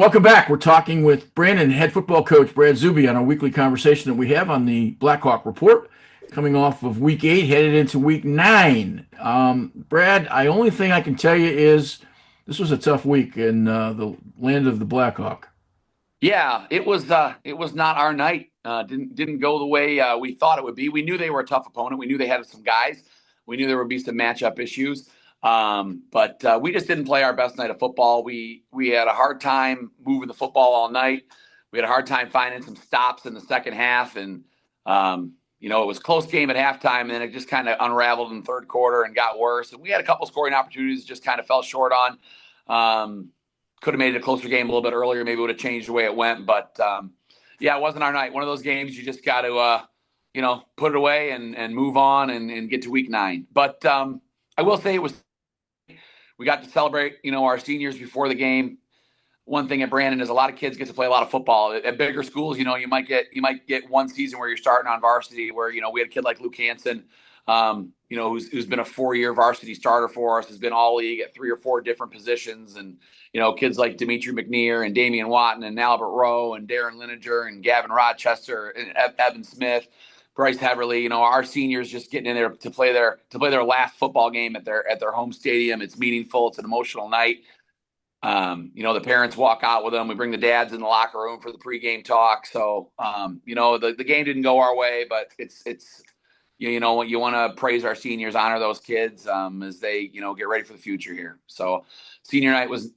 Welcome back. We're talking with Brandon, head football coach Brad Zuby, on our weekly conversation that we have on the Blackhawk Report, coming off of week 8, headed into week 9. Brad, the only thing I can tell you is this was a tough week in the land of the Blackhawk. Yeah, it was. It was not our night. Didn't go the way we thought it would be. We knew they were a tough opponent. We knew they had some guys. We knew there would be some matchup issues. But we just didn't play our best night of football. We had a hard time moving the football all night. We had a hard time finding some stops in the second half, and it was a close game at halftime, and then it just kind of unraveled in the third quarter and got worse. And we had a couple scoring opportunities, just kind of fell short on. Could have made it a closer game a little bit earlier. Maybe would have changed the way it went. But, it wasn't our night. One of those games you just got to, put it away and move on and get to week 9. But I will say we got to celebrate, our seniors before the game. One thing at Brandon is a lot of kids get to play a lot of football. At bigger schools, you might get one season where you're starting on varsity where, we had a kid like Luke Hansen, who's been a 4-year varsity starter for us, has been all league at 3 or 4 different positions. And, kids like Dimitri McNear and Damian Watton and Albert Rowe and Darren Lineker and Gavin Rochester and Evan Smith, Bryce Heverly, our seniors just getting in there to play their last football game at their home stadium. It's meaningful. It's an emotional night. The parents walk out with them. We bring the dads in the locker room for the pregame talk. So, the game didn't go our way, but it's you want to praise our seniors, honor those kids as they, get ready for the future here. So senior night was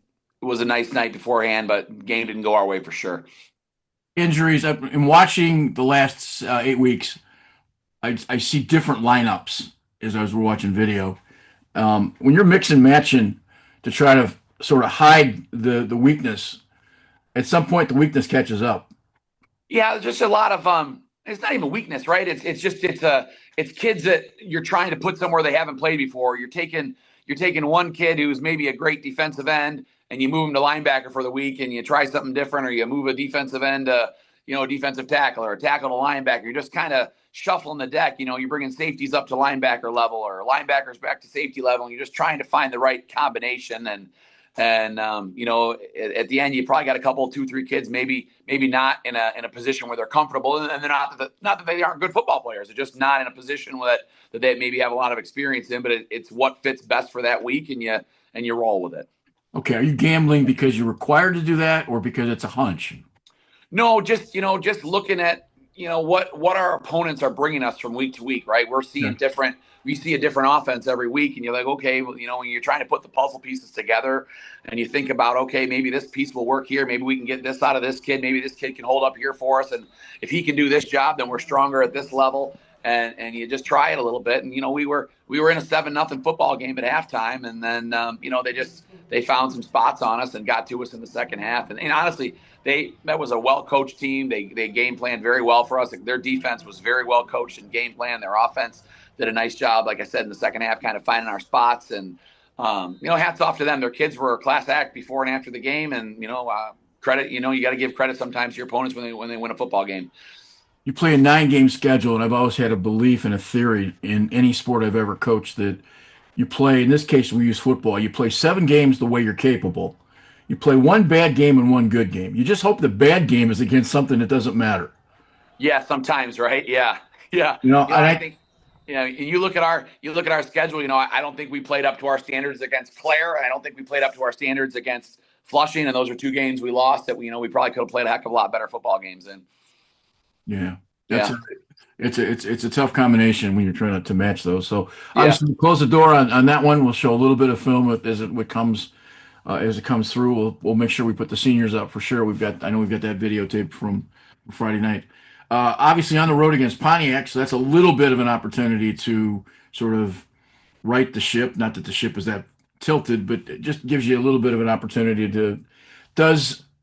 a nice night beforehand, but game didn't go our way for sure. Injuries. In watching the last 8 weeks, I see different lineups as I was watching video. When you're mixing and matching to try to sort of hide the weakness, at some point the weakness catches up. Yeah, there's just a lot of it's not even weakness, right? It's kids that you're trying to put somewhere they haven't played before. You're taking one kid who's maybe a great defensive end and you move him to linebacker for the week and you try something different, or you move a defensive end to, a defensive tackle or a tackle to linebacker. You're just kind of shuffling the deck. You're bringing safeties up to linebacker level or linebackers back to safety level. And you're just trying to find the right combination. And at the end, you probably got a couple, 2, 3 kids, maybe not in a position where they're comfortable, and they're not that they aren't good football players. They're just not in a position that they maybe have a lot of experience in. But it's what fits best for that week, and you roll with it. Okay, are you gambling because you're required to do that, or because it's a hunch? No, just looking at what our opponents are bringing us from week to week, right? We're seeing different. We see a different offense every week, and you're like, okay, well, when you're trying to put the puzzle pieces together, and you think about, okay, maybe this piece will work here, maybe we can get this out of this kid, maybe this kid can hold up here for us, and if he can do this job, then we're stronger at this level, and you just try it a little bit, and we were in a 7-0 football game at halftime, and then they found some spots on us and got to us in the second half, and honestly, that was a well-coached team. They game planned very well for us. Their defense was very well coached and game planned. Their offense did a nice job, like I said, in the second half, kind of finding our spots. And, hats off to them. Their kids were a class act before and after the game. And, credit, you got to give credit sometimes to your opponents when they win a football game. You play a 9-game schedule, and I've always had a belief and a theory in any sport I've ever coached that you play, in this case, we use football, you play 7 games the way you're capable. You play 1 bad game and 1 good game. You just hope the bad game is against something that doesn't matter. Yeah, sometimes, right? Yeah. I think, you look at our schedule. I don't think we played up to our standards against Clare. I don't think we played up to our standards against Flushing, and those are 2 games we lost that we probably could have played a heck of a lot better football games in. Yeah, it's a tough combination when you're trying to match those. So obviously, we'll close the door on that one. We'll show a little bit of film as it comes through. We'll make sure we put the seniors up for sure. I know we've got that videotape from Friday night. Obviously on the road against Pontiac, so that's a little bit of an opportunity to sort of right the ship. Not that the ship is that tilted, but it just gives you a little bit of an opportunity to.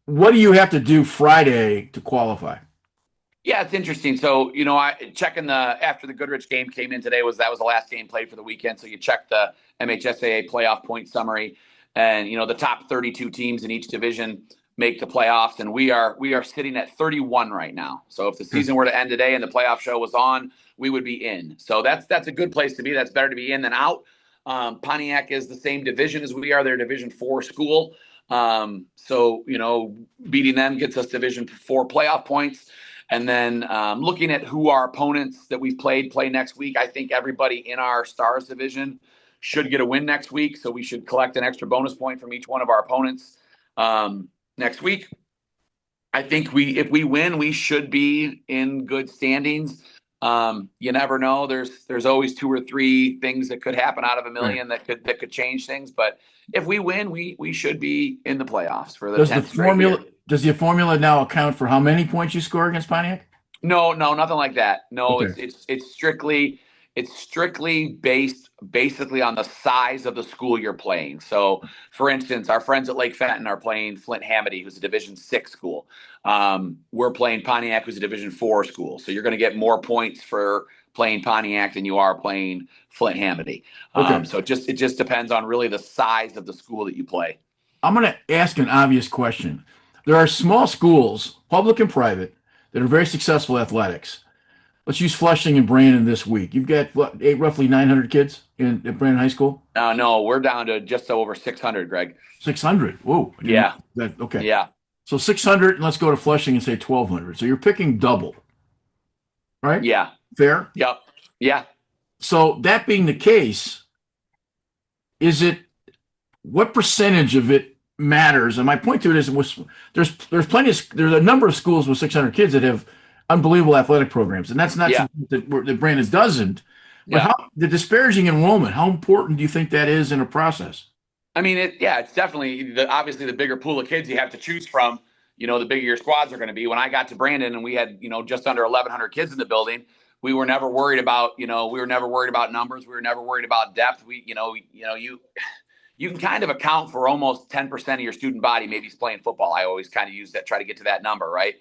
What do you have to do Friday to qualify? Yeah, it's interesting. So, I checking after the Goodrich game came in today, that was the last game played for the weekend. So you check the MHSAA playoff point summary, and the top 32 teams in each division make the playoffs, and we are sitting at 31 right now. So if the season were to end today and the playoff show was on, we would be in. So that's a good place to be. That's better to be in than out. Pontiac is the same division as we are. They're Division 4 school. So, beating them gets us Division 4 playoff points. And then looking at who our opponents that we've play next week, I think everybody in our Stars division should get a win next week. So we should collect an extra bonus point from each one of our opponents next week. I think if we win, we should be in good standings. You never know. There's always 2 or 3 things that could happen out of a million Right. that could change things. But if we win, we should be in the playoffs for the Does the 10th straight year. formula now account for how many points you score against Pontiac? No, nothing like that. No, Okay. it's strictly based basically on the size of the school you're playing. So, for instance, our friends at Lake Fenton are playing Flint Hamady, who's a Division 6 school. We're playing Pontiac, who's a Division 4 school. So you're going to get more points for playing Pontiac than you are playing Flint Hamady. Okay. So it just depends on really the size of the school that you play. I'm going to ask an obvious question. There are small schools, public and private, that are very successful athletics. Let's use Flushing and Brandon this week. You've got roughly 900 kids at Brandon High School. No, we're down to just over 600, Greg. 600. Whoa. Yeah. Okay. Yeah. So 600, and let's go to Flushing and say 1,200. So you're picking double, right? Yeah. Fair? Yep. Yeah. So that being the case, what percentage of it matters? And my point to it is, there's a number of schools with 600 kids that have unbelievable athletic programs, and that's not something that Brandon doesn't. But the disparaging enrollment, how important do you think that is in a process? I mean, it's definitely obviously the bigger pool of kids you have to choose from. The bigger your squads are going to be. When I got to Brandon and we had just under 1,100 kids in the building, we were never worried about numbers. We were never worried about depth. You can kind of account for almost 10% of your student body maybe is playing football. I always kind of use that, try to get to that number, right?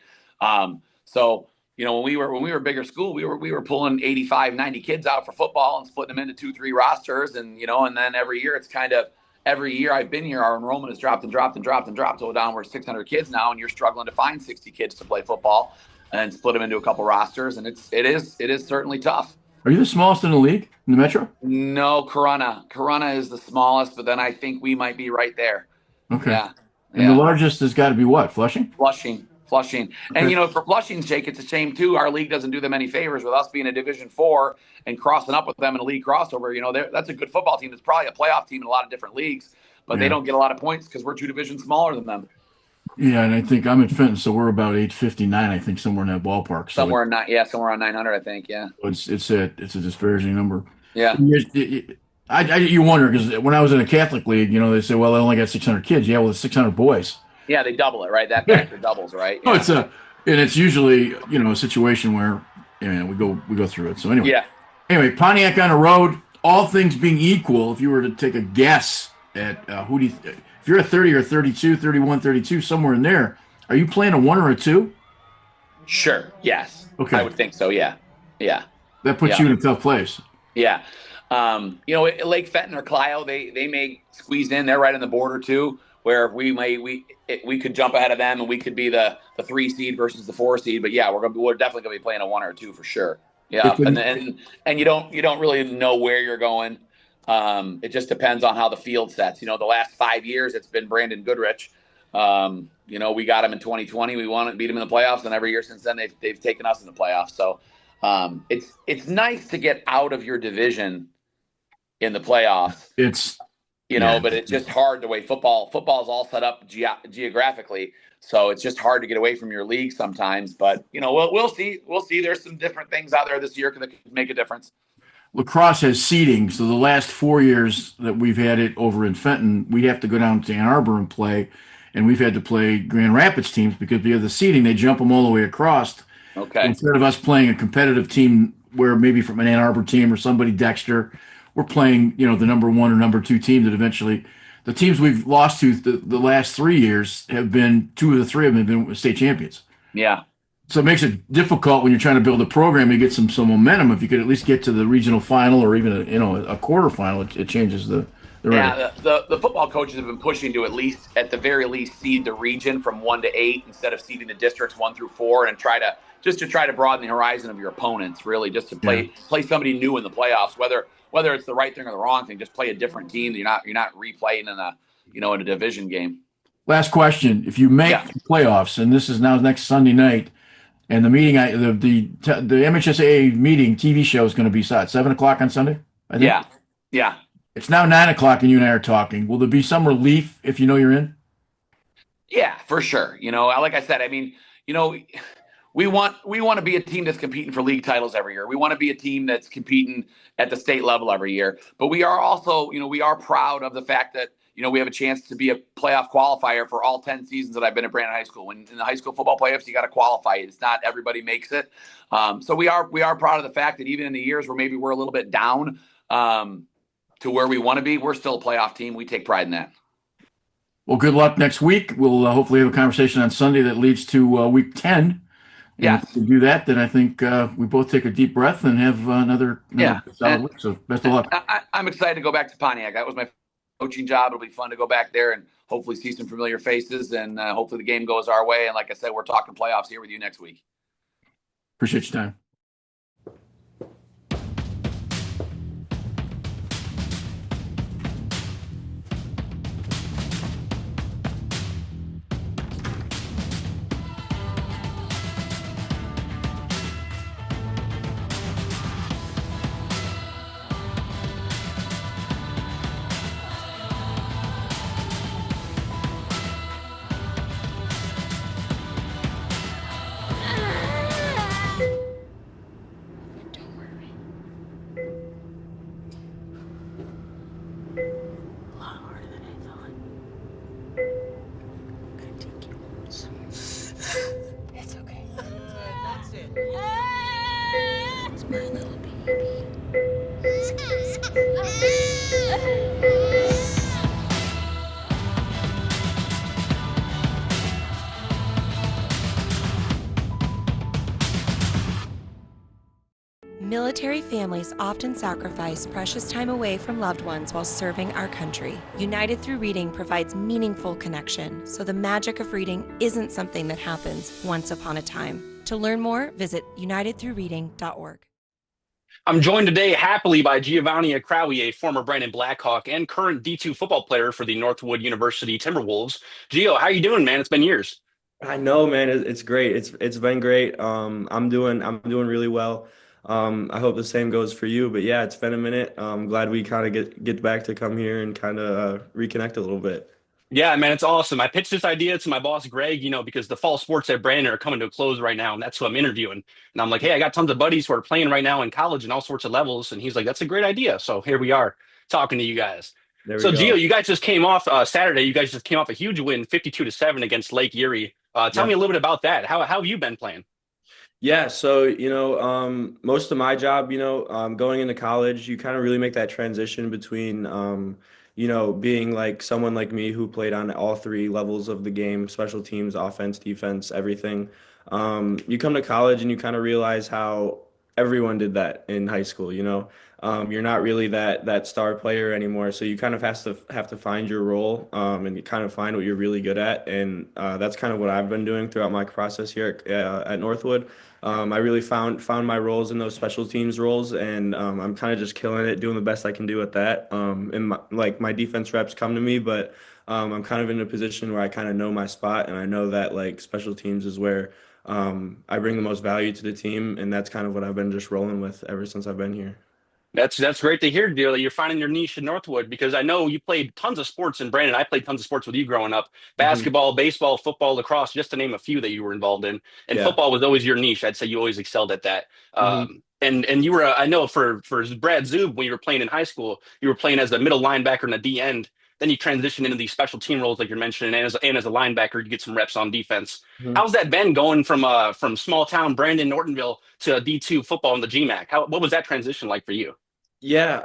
So when we were a bigger school, we were pulling 85, 90 kids out for football and splitting them into 2, 3 rosters, and then every year I've been here, our enrollment has dropped so down we're 600 kids now, and you're struggling to find 60 kids to play football and split them into a couple rosters, and it is certainly tough. Are you the smallest in the league in the Metro? No, Corunna is the smallest, but then I think we might be right there. Okay. Yeah. And the largest has got to be what? Flushing. Okay. And for Flushing's sake, it's a shame too. Our league doesn't do them any favors with us being a Division 4 and crossing up with them in a league crossover. That's a good football team. It's probably a playoff team in a lot of different leagues, but they don't get a lot of points because we're 2 divisions smaller than them. Yeah, and I think I'm at Fenton, so we're about 859. I think somewhere in that ballpark. So somewhere around 900. I think. Yeah. It's a disparaging number. Yeah. You wonder, because when I was in a Catholic league, they say, well, they only got 600 kids. Yeah, well, it's 600 boys. Yeah, they double it, right? That factor doubles, right? Yeah. Oh, it's usually a situation where we go through it. So anyway, Pontiac on the road. All things being equal, if you were to take a guess at if you're a 30 or 32, 31, 32, somewhere in there, are you playing a 1 or a 2? Sure. Yes. Okay. I would think so. Yeah. Yeah. That puts you in a tough place. Yeah. Lake Fenton or Clio, they may squeeze in. They're right on the border too, where we could jump ahead of them and we could be the 3 seed versus the 4 seed. But yeah, we're definitely gonna be playing a 1 or a 2 for sure. Yeah, and you don't really know where you're going. It just depends on how the field sets. The last 5 years it's been Brandon Goodrich. We got him in 2020. We beat him in the playoffs, and every year since then they've taken us in the playoffs. So it's nice to get out of your division in the playoffs. But it's just hard the way football is all set up geographically. So it's just hard to get away from your league sometimes. But we'll see. We'll see. There's some different things out there this year that could make a difference. Lacrosse has seeding, so the last 4 years that we've had it over in Fenton, we have to go down to Ann Arbor and play, and we've had to play Grand Rapids teams because of the seeding, they jump them all the way across. Okay. Instead of us playing a competitive team where maybe from an Ann Arbor team or somebody Dexter, we're playing the number 1 or number 2 team that eventually the teams we've lost to the last 3 years have been 2 of the 3 of them have been state champions. Yeah. So it makes it difficult when you're trying to build a program to get some momentum. If you could at least get to the regional final or even a quarterfinal, it changes the Yeah, the football coaches have been pushing to at the very least seed the region from 1 to 8 instead of seeding the districts 1 through 4, and try to broaden the horizon of your opponents. Really, just to play somebody new in the playoffs, whether it's the right thing or the wrong thing. Just play a different team. You're not replaying in a division game. Last question. If you make Yeah, the playoffs, and this is now next Sunday night, and the meeting, the MHSAA meeting TV show is going to be at 7 o'clock on Sunday, I think. yeah, yeah. It's now 9 o'clock, and you and I are talking. Will there be some relief if you know you're in? Yeah, for sure. Like I said, I mean, you know, we want to be a team that's competing for league titles every year. We want to be a team that's competing at the state level every year. But we are also, we are proud of the fact that we have a chance to be a playoff qualifier for all 10 seasons that I've been at Brandon High School. When in the high school football playoffs, you got to qualify. It's not everybody makes it. So we are proud of the fact that even in the years where maybe we're a little bit down to where we want to be, we're still a playoff team. We take pride in that. Well, good luck next week. We'll hopefully have a conversation on Sunday that leads to week 10. And Yeah. if we do that, then I think we both take a deep breath and have another Yeah. solid week. So best of luck. I'm excited to go back to Pontiac. That was my coaching job. It'll be fun to go back there and hopefully see some familiar faces, and hopefully the game goes our way. And like I said, we're talking playoffs here with you next week. Appreciate your time. It's okay. That's it. It's my little baby. Military families often sacrifice precious time away from loved ones while serving our country. United Through Reading provides meaningful connection, so the magic of reading isn't something that happens once upon a time. To learn more, visit unitedthroughreading.org. I'm joined today happily by Giovanni Acrawi, a former Brandon Blackhawk and current D2 football player for the Northwood University Timberwolves. Gio, how you doing, man? It's been years. I know, man. It's great. It's been great. I'm doing really well. I hope the same goes for you. But yeah, it's been a minute. I'm glad we kind of get back to come here and kind of reconnect a little bit. Yeah, man, it's awesome. I pitched this idea to my boss, Greg, because the fall sports at Brandon are coming to a close right now, and that's who I'm interviewing. And I'm like, hey, I got tons of buddies who are playing right now in college and all sorts of levels. And he's like, that's a great idea. So here we are talking to you guys. There we So, go. Gio, you guys just came off Saturday. You guys just came off a huge win, 52-7 against Lake Erie. Tell Yeah. me a little bit about that. How have you been playing? Yeah, so most of my job, going into college, you kind of really make that transition between, being like someone like me who played on all three levels of the game, special teams, offense, defense, everything. You come to college and you kind of realize how everyone did that in high school, You're not really that star player anymore, so you kind of have to find your role, and you kind of find what you're really good at, and that's kind of what I've been doing throughout my process here at Northwood. I really found my roles in those special teams roles, and I'm kind of just killing it, doing the best I can do at that. And my defense reps come to me, but I'm kind of in a position where I kind of know my spot, and I know that like special teams is where I bring the most value to the team, and that's kind of what I've been just rolling with ever since I've been here. That's great to hear, Deal, that you're finding your niche in Northwood because I know you played tons of sports in Brandon. I played tons of sports with you growing up. Hmm. Basketball, baseball, football, lacrosse, just to name a few that you were involved in. And Yeah. football was always your niche. I'd say you always excelled at that. Hmm. And you were I know for Brad Zub when you were playing in high school, you were playing as a middle linebacker and a D end. Then you transitioned into these special team roles like you're mentioning, and as a linebacker, you get some reps on defense. Hmm. How's that been going from small town Brandon Nortonville to D2 football in the GMAC? What was that transition like for you? Yeah,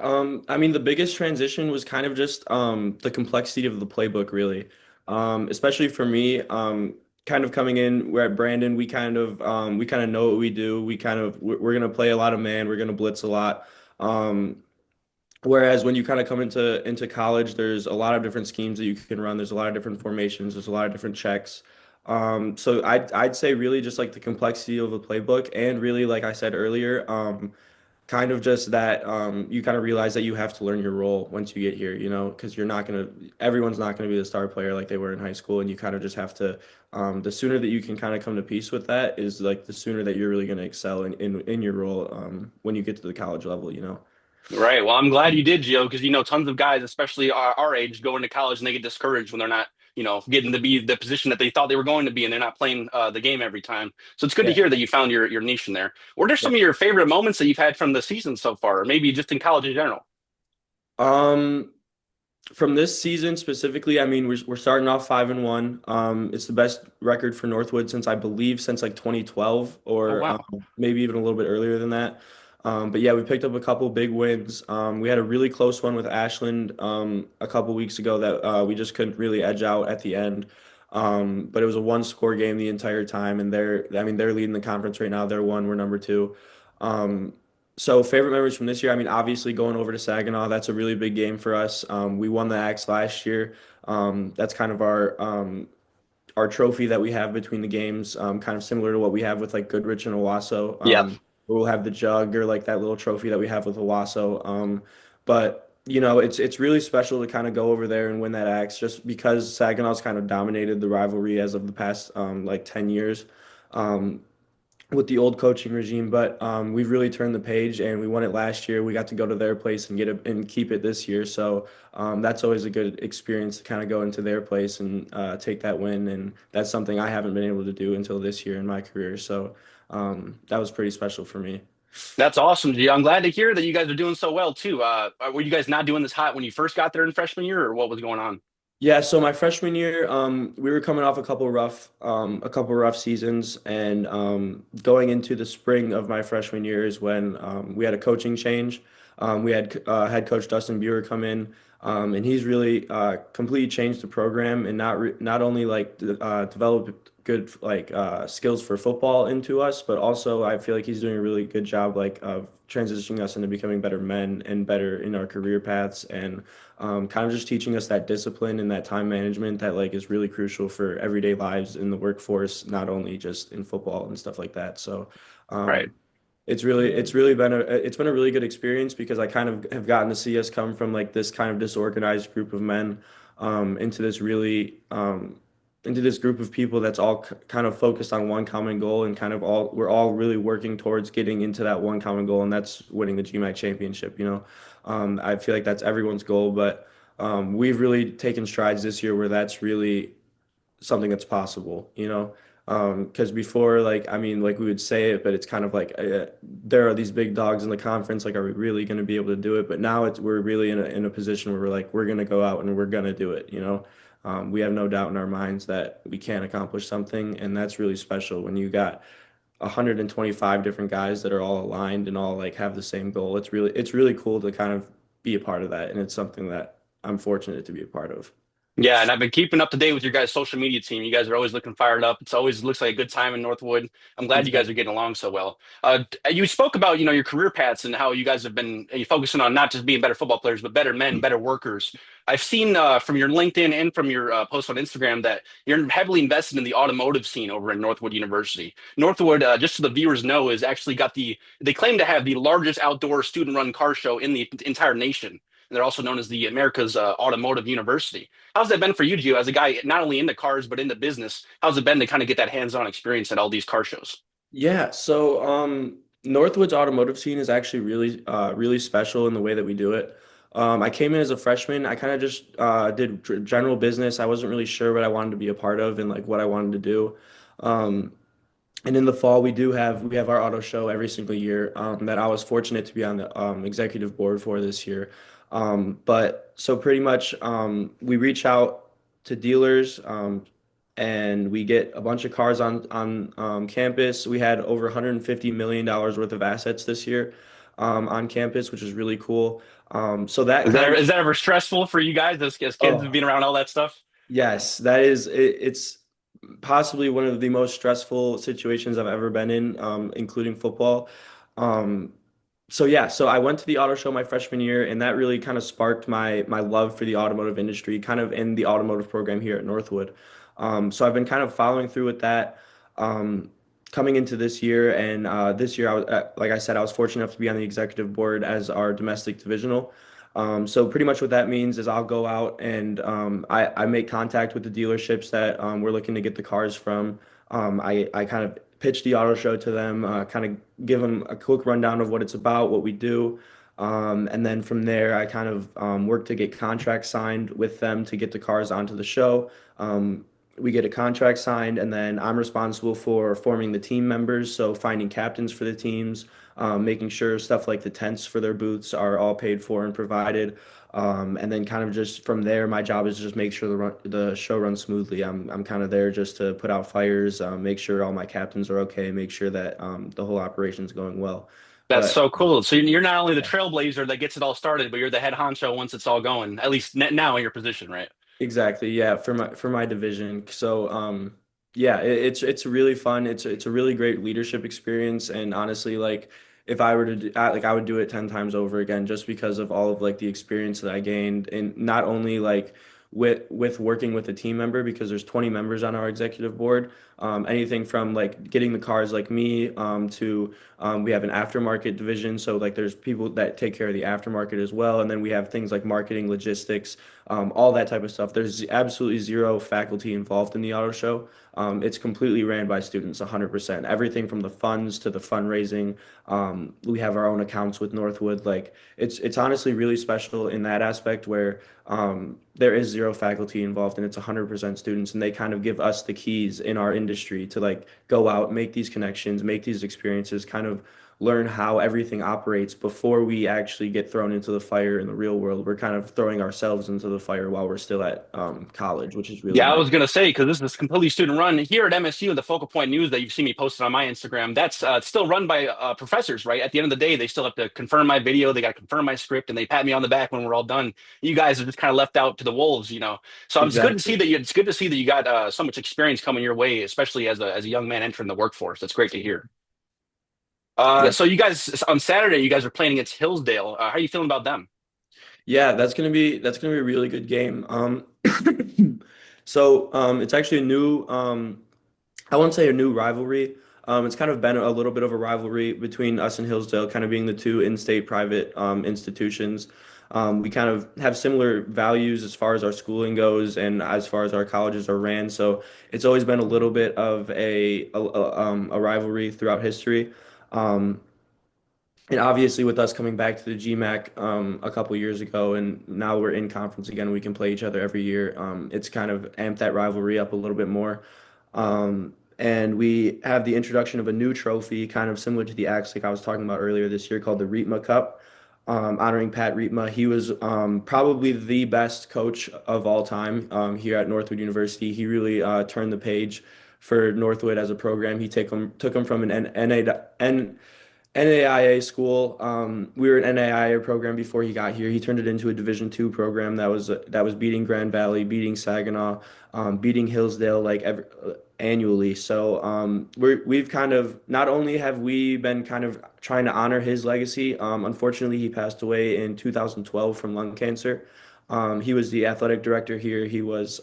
I mean the biggest transition was kind of just the complexity of the playbook, really. Especially for me, kind of coming in, we're at Brandon, we kind of know what we do. We're gonna play a lot of man, we're gonna blitz a lot. Um, Whereas when you kind of come into college, there's a lot of different schemes that you can run. There's a lot of different formations. There's a lot of different checks. So I'd say really just like the complexity of the playbook, and really like I said earlier, kind of just that you kind of realize that you have to learn your role once you get here, because everyone's not gonna be the star player like they were in high school, and you kind of just have to. The sooner that you can kind of come to peace with that is like the sooner that you're really gonna excel in your role when you get to the college level. Right. Well, I'm glad you did, Gio, because tons of guys, especially our age, go into college and they get discouraged when they're not, getting to be the position that they thought they were going to be, and they're not playing the game every time. So it's good to Yeah. hear that you found your niche in there. What are Yeah. some of your favorite moments that you've had from the season so far, or maybe just in college in general? Um, from this season specifically, I mean, we're starting off 5-1. It's the best record for Northwood since like 2012, Oh, or wow. maybe even a little bit earlier than that. But yeah, we picked up a couple big wins. We had a really close one with Ashland a couple weeks ago that we just couldn't really edge out at the end. But it was a one-score game the entire time, and they're leading the conference right now. They're one, we're number two. Um, so favorite memories from this year, I mean, obviously going over to Saginaw, that's a really big game for us. We won the Axe last year. That's kind of our trophy that we have between the games, kind of similar to what we have with like Goodrich and Owasso. Yeah. We'll have the jug or like that little trophy that we have with Owasso. But it's really special to kind of go over there and win that Axe just because Saginaw's kind of dominated the rivalry as of the past like 10 years. Um, with the old coaching regime, but we've really turned the page and we won it last year. We got to go to their place and get it and keep it this year. So that's always a good experience to kind of go into their place and take that win. And that's something I haven't been able to do until this year in my career. So that was pretty special for me. That's awesome, Gio. I'm glad to hear that you guys are doing so well too. Were you guys not doing this hot when you first got there in freshman year, or what was going on? Yeah, so my freshman year, we were coming off a couple rough seasons, and going into the spring of my freshman year is when we had a coaching change. We had head coach Dustin Buer come in, and he's really completely changed the program and not only like developed good like skills for football into us, but also I feel like he's doing a really good job like of transitioning us into becoming better men and better in our career paths and kind of just teaching us that discipline and that time management that like is really crucial for everyday lives in the workforce, not only just in football and stuff like that. So Right. it's been a really good experience because I kind of have gotten to see us come from like this kind of disorganized group of men into this really into this group of people that's all kind of focused on one common goal and kind of we're all really working towards getting into that one common goal, and that's winning the GMAC championship. I feel like that's everyone's goal, but we've really taken strides this year where that's really something that's possible. Because before, like, I mean, like we would say it, but it's kind of like there are these big dogs in the conference. Like, are we really going to be able to do it? But now we're really in a position where we're like, we're going to go out and we're going to do it. We have no doubt in our minds that we can accomplish something, and that's really special when you got 125 different guys that are all aligned and all like have the same goal. It's really cool to kind of be a part of that, and it's something that I'm fortunate to be a part of. Yeah, and I've been keeping up to date with your guys' social media team. You guys are always looking fired up. It's always looks like a good time in Northwood. I'm glad you guys are getting along so well. You spoke about your career paths and how you guys have been focusing on not just being better football players, but better men, better workers. I've seen from your LinkedIn and from your post on Instagram that you're heavily invested in the automotive scene over at Northwood University. Northwood, just so the viewers know, is actually they claim to have the largest outdoor student-run car show in the entire nation. And they're also known as the America's Automotive University. How's that been for you, Gio, as a guy not only into cars but into business? How's it been to kind of get that hands-on experience at all these car shows? Yeah, so Northwood's automotive scene is actually really special in the way that we do it. I came in as a freshman. I kind of just did general business. I wasn't really sure what I wanted to be a part of and like what I wanted to do. Um, and in the fall, we have our auto show every single year that I was fortunate to be on the executive board for this year. But so pretty much we reach out to dealers and we get a bunch of cars on campus. We had over $150 million worth of assets this year on campus, which is really cool. So that Is kind that of is that ever stressful for you guys as kids oh being around all that stuff? yes, that is it's possibly one of the most stressful situations I've ever been in, including football. Um, so yeah, so I went to the auto show my freshman year, and that really kind of sparked my love for the automotive industry, kind of in the automotive program here at Northwood. So I've been kind of following through with that. Um, coming into this year, and this year, like I said, I was fortunate enough to be on the executive board as our domestic divisional. So pretty much what that means is I'll go out and I make contact with the dealerships that we're looking to get the cars from. I kind of pitch the auto show to them, kind of give them a quick rundown of what it's about, what we do. And then from there, I kind of work to get contracts signed with them to get the cars onto the show. We get a contract signed, and then I'm responsible for forming the team members, so finding captains for the teams, making sure stuff like the tents for their booths are all paid for and provided. And then kind of just from there, my job is just make sure the show runs smoothly. I'm kind of there just to put out fires, make sure all my captains are okay, make sure that the whole operation's going well. That's But so cool. So you're not only the trailblazer that gets it all started, but you're the head honcho once it's all going. At least now in your position, right? exactly, yeah, for my division. So, yeah, it's really fun. It's a really great leadership experience, and honestly, like if I were to do, I would do it 10 times over again just because of all of like the experience that I gained, and not only like with working with a team member because there's 20 members on our executive board. Anything from like getting the cars like me to we have an aftermarket division, so like there's people that take care of the aftermarket as well, and then we have things like marketing, logistics, all that type of stuff. There's absolutely zero faculty involved in the auto show. It's completely ran by students, 100%. Everything from the funds to the fundraising. We have our own accounts with Northwood. Like it's honestly really special in that aspect where there is zero faculty involved and it's 100% students, and they kind of give us the keys in our industry to like go out, make these connections, make these experiences, kind of learn how everything operates before we actually get thrown into the fire in the real world. We're kind of throwing ourselves into the fire while we're still at college, which is really Yeah, I nice. was gonna say because this is completely student run here at MSU. The Focal Point News that you've seen me posted on my Instagram, that's still run by professors, right? At the end of the day, they still have to confirm my video, they got to confirm my script, and they pat me on the back when we're all done. You guys are just kind of left out to the wolves, you know. So it's good to see Exactly. that it's good to see that you got so much experience coming your way, especially as a young man entering the workforce. That's great to hear. Yeah. So you guys on Saturday, you guys are playing against Hillsdale. How are you feeling about them? Yeah, that's gonna be a really good game. It's actually a new I won't say a new rivalry. It's kind of been a little bit of a rivalry between us and Hillsdale, kind of being the two in-state private institutions. We kind of have similar values as far as our schooling goes and as far as our colleges are ran. So it's always been a little bit of a rivalry throughout history. Um, and obviously, with us coming back to the GMAC a couple years ago, and now we're in conference again, we can play each other every year. It's kind of amped that rivalry up a little bit more. And we have the introduction of a new trophy, kind of similar to the Axe, like I was talking about earlier this year, called the Rietma Cup, honoring Pat Rietma. He was probably the best coach of all time here at Northwood University. He really turned the page for Northwood as a program. He took him from an NAIA school. We were an NAIA program before he got here. He turned it into a Division II program that was beating Grand Valley, beating Saginaw, beating Hillsdale annually. So we've kind of not only have we been kind of trying to honor his legacy. Unfortunately, he passed away in 2012 from lung cancer. He was the athletic director here. He was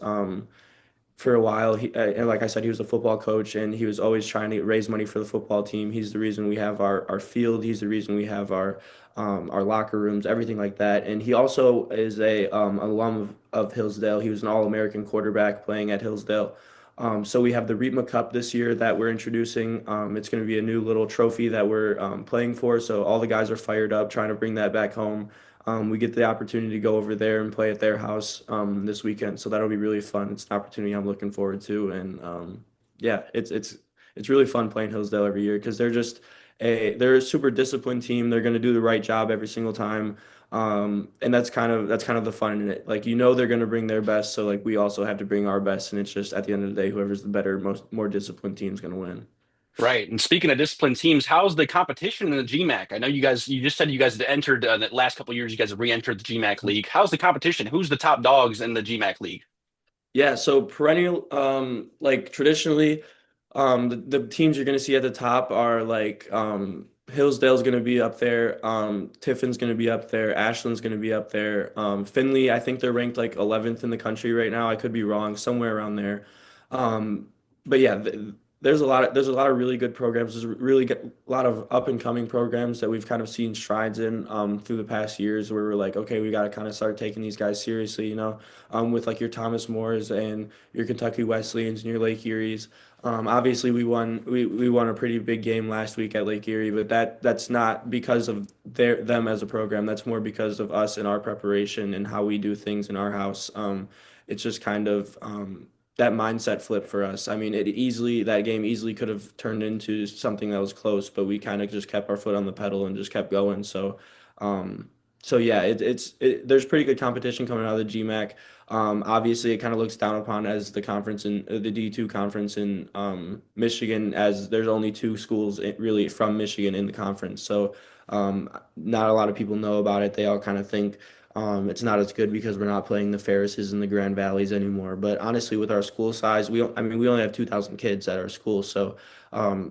for a while. And like I said, he was a football coach, and he was always trying to raise money for the football team. He's the reason we have our field. He's the reason we have our locker rooms, everything like that. And he also is a alum of Hillsdale. He was an All-American quarterback playing at Hillsdale. So we have the Rietma Cup this year that we're introducing. It's going to be a new little trophy that we're playing for. So all the guys are fired up, trying to bring that back home. We get the opportunity to go over there and play at their house this weekend, so that'll be really fun. It's an opportunity I'm looking forward to, and yeah, it's really fun playing Hillsdale every year because they're a super disciplined team. They're going to do the right job every single time, and that's kind of the fun in it. Like they're going to bring their best, so like we also have to bring our best, and it's just at the end of the day, whoever's the better, more disciplined team is going to win. Right. And speaking of disciplined teams, how's the competition in the GMAC? I know you just said you guys had entered the last couple of years, you guys have re-entered the GMAC League. How's the competition? Who's the top dogs in the GMAC League? Yeah, so perennial, like traditionally, the teams you're gonna see at the top are like Hillsdale's gonna be up there, Tiffin's gonna be up there, Ashland's gonna be up there, Finley, I think they're ranked like 11th in the country right now. I could be wrong, somewhere around there. But yeah, there's a lot of really good programs. There's a lot of up and coming programs that we've kind of seen strides in through the past years where we're like, okay, we got to kind of start taking these guys seriously, with like your Thomas Moores and your Kentucky Wesleyans and your Lake Erie's. Obviously we won a pretty big game last week at Lake Erie, but that's not because of them as a program. That's more because of us and our preparation and how we do things in our house. It's just kind of that mindset flip for us. I mean, that game easily could have turned into something that was close, but we kind of just kept our foot on the pedal and just kept going. Um, so yeah, there's pretty good competition coming out of the GMAC. Obviously, it kind of looks down upon as the conference in the D2 conference in Michigan, as there's only two schools really from Michigan in the conference. So not a lot of people know about it. They all kind of think it's not as good because we're not playing the Ferrises and the Grand Valleys anymore. But honestly, with our school size, we only have 2,000 kids at our school. So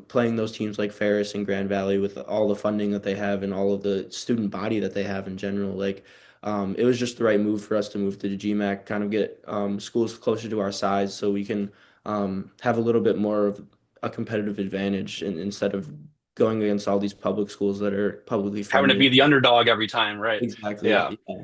playing those teams like Ferris and Grand Valley with all the funding that they have and all of the student body that they have in general, like it was just the right move for us to move to the GMAC, kind of get schools closer to our size so we can have a little bit more of a competitive advantage instead of going against all these public schools that are publicly Having to funded. be the underdog every time, right? Exactly. Yeah. Yeah.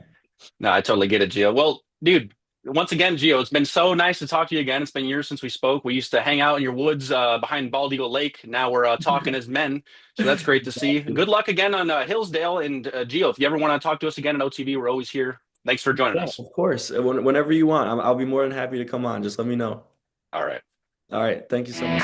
No, I totally get it, Gio. Well, dude, once again, Gio, it's been so nice to talk to you again. It's been years since we spoke. We used to hang out in your woods behind Bald Eagle Lake. Now we're talking as men. So that's great to see. Good luck again on Hillsdale. And Gio, if you ever want to talk to us again at OTV, we're always here. Thanks for joining Yeah, us. of course. Whenever you want, I'll be more than happy to come on. Just let me know. All right. All right. Thank you so much.